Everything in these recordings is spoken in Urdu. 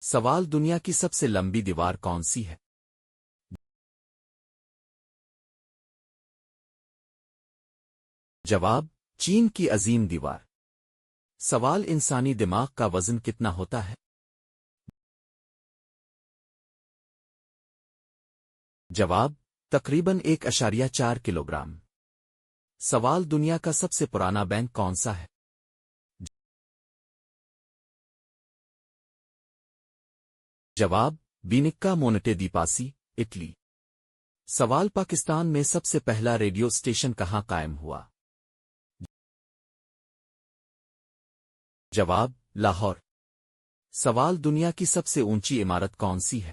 سوال دنیا کی سب سے لمبی دیوار کون سی ہے؟ جواب چین کی عظیم دیوار۔ سوال انسانی دماغ کا وزن کتنا ہوتا ہے؟ جواب تقریباً 1.4 کلوگرام۔ سوال دنیا کا سب سے پرانا بینک کون سا ہے؟ جواب بینکا مونٹے دی پاسی، اٹلی۔ سوال پاکستان میں سب سے پہلا ریڈیو اسٹیشن کہاں قائم ہوا؟ جواب لاہور۔ سوال دنیا کی سب سے اونچی عمارت کون سی ہے؟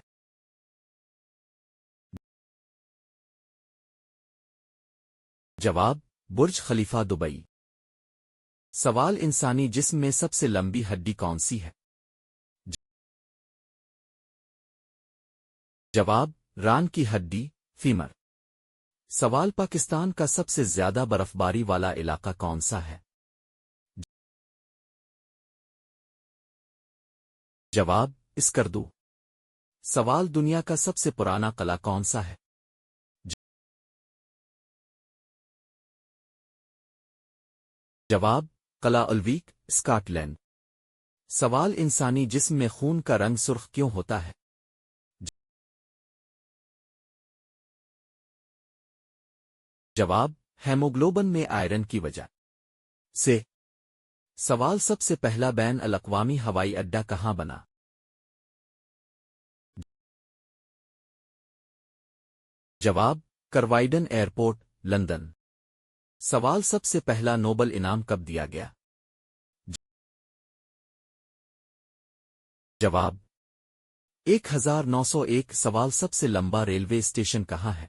جواب برج خلیفہ دبئی۔ سوال انسانی جسم میں سب سے لمبی ہڈی کون سی ہے؟ جواب ران کی ہڈی، فیمر۔ سوال پاکستان کا سب سے زیادہ برف باری والا علاقہ کون سا ہے؟ جواب اسکردو۔ سوال دنیا کا سب سے پرانا قلعہ کون سا ہے؟ جواب قلعہ الویک، اسکاٹ لینڈ۔ سوال انسانی جسم میں خون کا رنگ سرخ کیوں ہوتا ہے؟ جواب ہیموگلوبن میں آئرن کی وجہ سے۔ سوال سب سے پہلا بین الاقوامی ہوائی اڈہ کہاں بنا؟ جواب کروائیڈن ایئرپورٹ، لندن۔ سوال سب سے پہلا نوبل انعام کب دیا گیا؟ جواب 1901۔ سوال سب سے لمبا ریلوے اسٹیشن کہاں ہے؟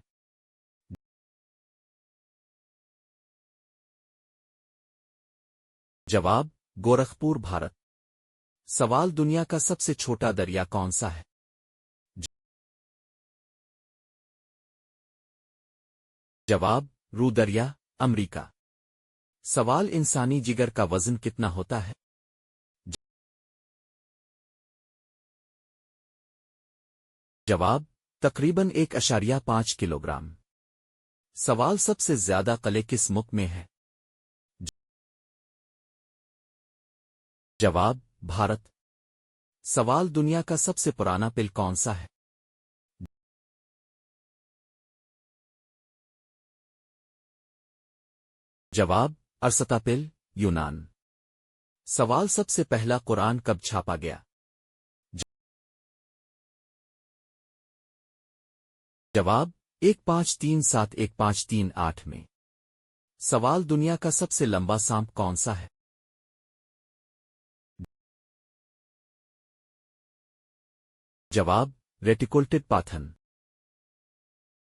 جواب گورکھپور، بھارت۔ سوال دنیا کا سب سے چھوٹا دریا کون سا ہے؟ جواب رو دریا، امریکہ۔ سوال انسانی جگر کا وزن کتنا ہوتا ہے؟ جواب تقریباً 1.5 کلوگرام۔ سوال سب سے زیادہ قلعے کس ملک میں ہے؟ جواب بھارت۔ سوال دنیا کا سب سے پرانا پل کون سا ہے؟ جواب ارسطا پل، یونان۔ سوال سب سے پہلا قرآن کب چھاپا گیا؟ جواب 1537-1538 میں۔ سوال دنیا کا سب سے لمبا سانپ کون سا ہے؟ جواب ریٹیکولٹڈ پاتھن۔